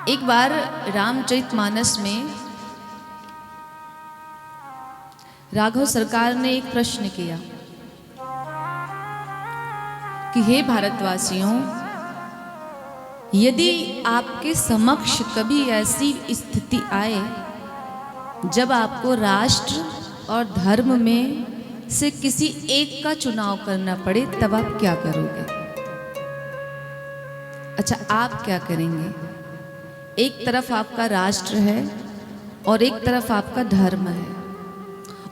एक बार रामचरितमानस में राघव सरकार ने एक प्रश्न किया कि हे भारतवासियों, यदि आपके समक्ष कभी ऐसी स्थिति आए जब आपको राष्ट्र और धर्म में से किसी एक का चुनाव करना पड़े, तब आप क्या करोगे? अच्छा, आप क्या करेंगे? एक तरफ आपका राष्ट्र है और एक तरफ आपका धर्म है,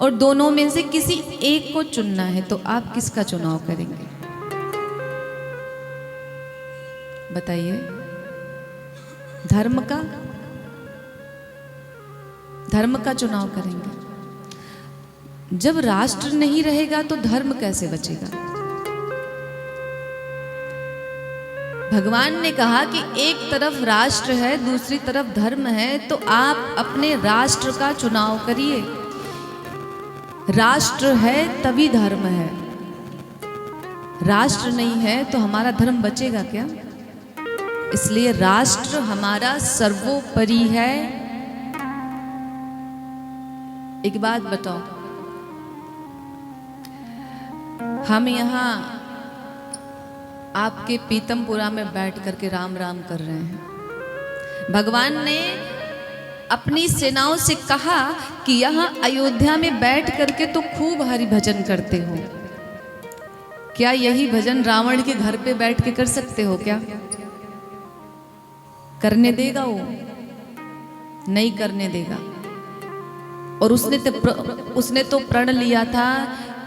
और दोनों में से किसी एक को चुनना है, तो आप किसका चुनाव करेंगे? बताइए। धर्म का चुनाव करेंगे। जब राष्ट्र नहीं रहेगा तो धर्म कैसे बचेगा? भगवान ने कहा कि एक तरफ राष्ट्र है, दूसरी तरफ धर्म है, तो आप अपने राष्ट्र का चुनाव करिए। राष्ट्र है तभी धर्म है, राष्ट्र नहीं है तो हमारा धर्म बचेगा क्या? इसलिए राष्ट्र हमारा सर्वोपरि है। एक बात बताओ, हम यहाँ आपके पीतमपुरा में बैठ करके राम राम कर रहे हैं। भगवान ने अपनी सेनाओं से कहा कि यहाँ अयोध्या में बैठ करके तो खूब हरि भजन करते हो, क्या यही भजन रावण के घर पे बैठ के कर सकते हो क्या? करने देगा वो? नहीं करने देगा। और उसने तो प्रण लिया था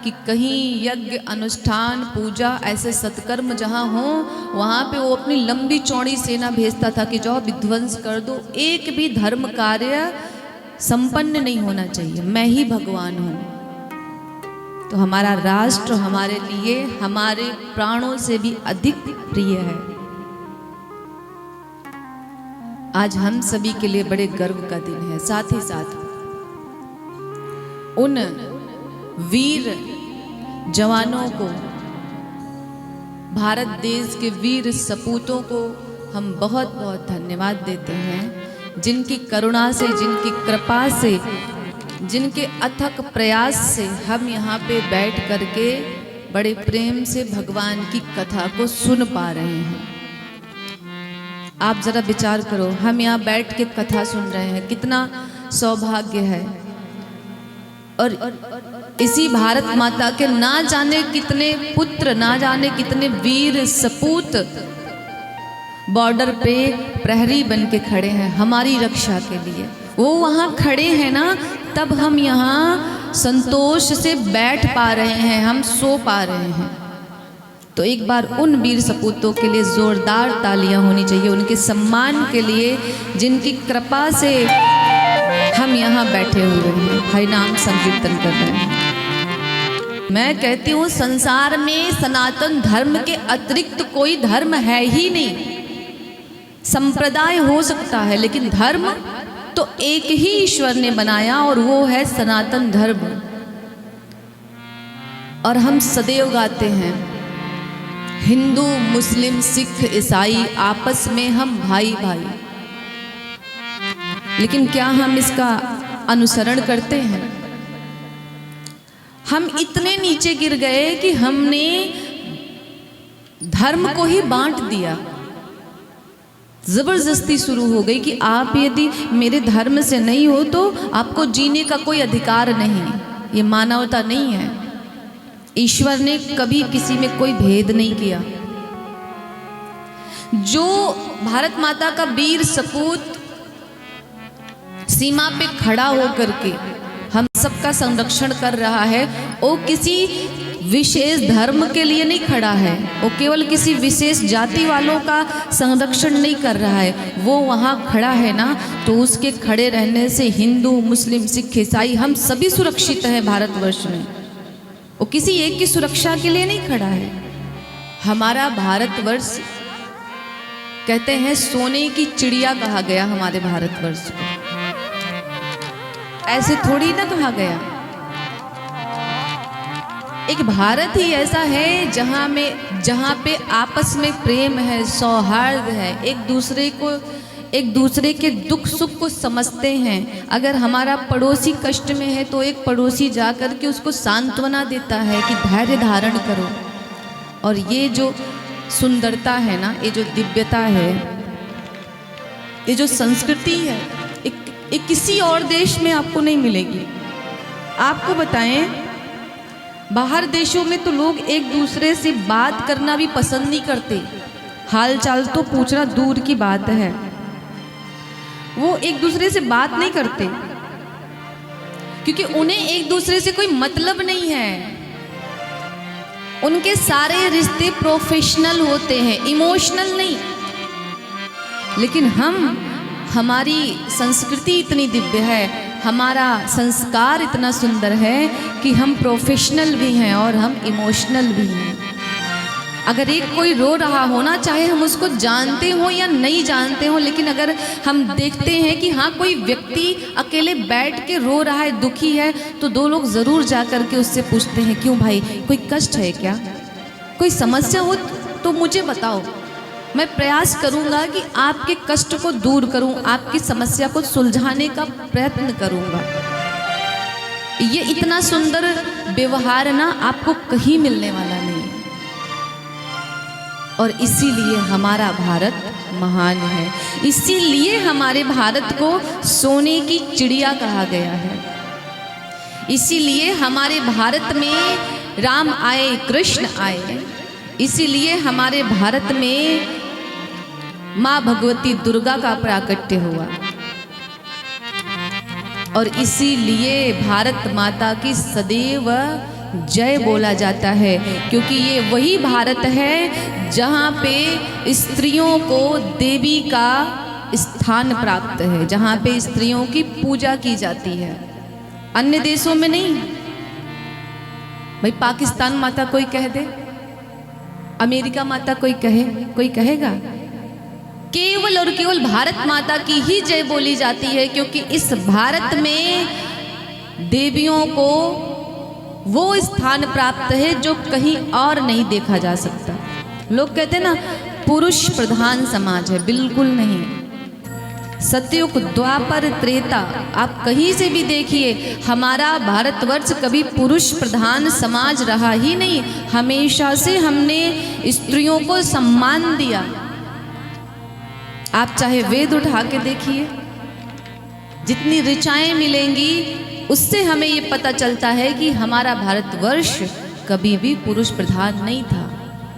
कि कहीं यज्ञ, अनुष्ठान, पूजा, ऐसे सत्कर्म जहाँ हो, वहाँ पे वो अपनी लंबी चौड़ी सेना भेजता था कि जाओ विध्वंस कर दो, एक भी धर्म कार्य संपन्न नहीं होना चाहिए, मैं ही भगवान हूँ। तो हमारा राष्ट्र हमारे लिए हमारे प्राणों से भी अधिक प्रिय है। आज हम सभी के लिए बड़े गर्व का दिन है। साथ ही साथ उन वीर जवानों को, भारत देश के वीर सपूतों को हम बहुत बहुत धन्यवाद देते हैं, जिनकी करुणा से, जिनकी कृपा से, जिनके अथक प्रयास से हम यहाँ पे बैठ करके बड़े प्रेम से भगवान की कथा को सुन पा रहे हैं। आप जरा विचार करो, हम यहाँ बैठ के कथा सुन रहे हैं, कितना सौभाग्य है। और इसी भारत माता के ना जाने कितने पुत्र, ना जाने कितने वीर सपूत बॉर्डर पे प्रहरी बन के खड़े हैं हमारी रक्षा के लिए। वो वहाँ खड़े हैं ना, तब हम यहाँ संतोष से बैठ पा रहे हैं, हम सो पा रहे हैं। तो एक बार उन वीर सपूतों के लिए जोरदार तालियां होनी चाहिए, उनके सम्मान के लिए, जिनकी कृपा से हम यहाँ बैठे हुए हैं, हरि नाम संकीर्तन कर रहे हैं। मैं कहती हूँ, संसार में सनातन धर्म के अतिरिक्त कोई धर्म है ही नहीं। संप्रदाय हो सकता है, लेकिन धर्म तो एक ही ईश्वर ने बनाया, और वो है सनातन धर्म। और हम सदैव गाते हैं, हिंदू, मुस्लिम, सिख, ईसाई, आपस में हम भाई भाई। लेकिन क्या हम इसका अनुसरण करते हैं? हम इतने नीचे गिर गए कि हमने धर्म को ही बांट दिया। जबरदस्ती शुरू हो गई कि आप यदि मेरे धर्म से नहीं हो तो आपको जीने का कोई अधिकार नहीं। ये मानवता नहीं है। ईश्वर ने कभी किसी में कोई भेद नहीं किया। जो भारत माता का वीर सपूत सीमा पे खड़ा होकर के हम सबका संरक्षण कर रहा है, वो किसी विशेष धर्म के लिए नहीं खड़ा है, वो केवल किसी विशेष जाति वालों का संरक्षण नहीं कर रहा है। वो वहाँ खड़ा है ना, तो उसके खड़े रहने से हिंदू, मुस्लिम, सिख, ईसाई हम सभी सुरक्षित हैं भारतवर्ष में। वो किसी एक की सुरक्षा के लिए नहीं खड़ा है। हमारा भारतवर्ष, कहते हैं सोने की चिड़िया कहा गया हमारे भारतवर्ष को, ऐसे थोड़ी ना कहा गया। एक भारत ही ऐसा है जहाँ पे आपस में प्रेम है, सौहार्द है, एक दूसरे को एक दूसरे के दुख सुख को समझते हैं। अगर हमारा पड़ोसी कष्ट में है तो एक पड़ोसी जा कर के उसको सांत्वना देता है कि धैर्य धारण करो। और ये जो सुंदरता है ना, ये जो दिव्यता है, ये जो संस्कृति है, एक किसी और देश में आपको नहीं मिलेगी। आपको बताएं, बाहर देशों में तो लोग एक दूसरे से बात करना भी पसंद नहीं करते, हाल चाल तो पूछना दूर की बात है। वो एक दूसरे से बात नहीं करते क्योंकि उन्हें एक दूसरे से कोई मतलब नहीं है। उनके सारे रिश्ते प्रोफेशनल होते हैं, इमोशनल नहीं। लेकिन हमारी संस्कृति इतनी दिव्य है, हमारा संस्कार इतना सुंदर है कि हम प्रोफेशनल भी हैं और हम इमोशनल भी हैं। अगर एक कोई रो रहा हो ना, चाहे हम उसको जानते हो या नहीं जानते हो, लेकिन अगर हम देखते हैं कि हाँ कोई व्यक्ति अकेले बैठ के रो रहा है, दुखी है, तो दो लोग ज़रूर जा कर के उससे पूछते हैं, क्यों भाई, कोई कष्ट है क्या, कोई समस्या हो तो मुझे बताओ, मैं प्रयास करूँगा कि आपके कष्ट को दूर करूँ, आपकी समस्या को सुलझाने का प्रयत्न करूँगा। ये इतना सुंदर व्यवहार ना आपको कहीं मिलने वाला नहीं। और इसीलिए हमारा भारत महान है, इसीलिए हमारे भारत को सोने की चिड़िया कहा गया है। इसीलिए हमारे भारत में राम आए, कृष्ण आए, इसीलिए हमारे भारत में माँ भगवती दुर्गा का प्राकट्य हुआ। और इसीलिए भारत माता की सदैव जय बोला जाता है, क्योंकि ये वही भारत है जहाँ पे स्त्रियों को देवी का स्थान प्राप्त है, जहाँ पे स्त्रियों की पूजा की जाती है। अन्य देशों में नहीं। भाई पाकिस्तान माता कोई कह दे, अमेरिका माता कोई कहेगा? केवल और केवल भारत माता की ही जय बोली जाती है, क्योंकि इस भारत में देवियों को वो स्थान प्राप्त है जो कहीं और नहीं देखा जा सकता। लोग कहते हैं ना पुरुष प्रधान समाज है, बिल्कुल नहीं। सतयुग, द्वापर, त्रेता, आप कहीं से भी देखिए, हमारा भारतवर्ष कभी पुरुष प्रधान समाज रहा ही नहीं। हमेशा से हमने स्त्रियों को सम्मान दिया। आप चाहे वेद उठा के देखिए, जितनी ऋचाएं मिलेंगी उससे हमें ये पता चलता है कि हमारा भारतवर्ष कभी भी पुरुष प्रधान नहीं था।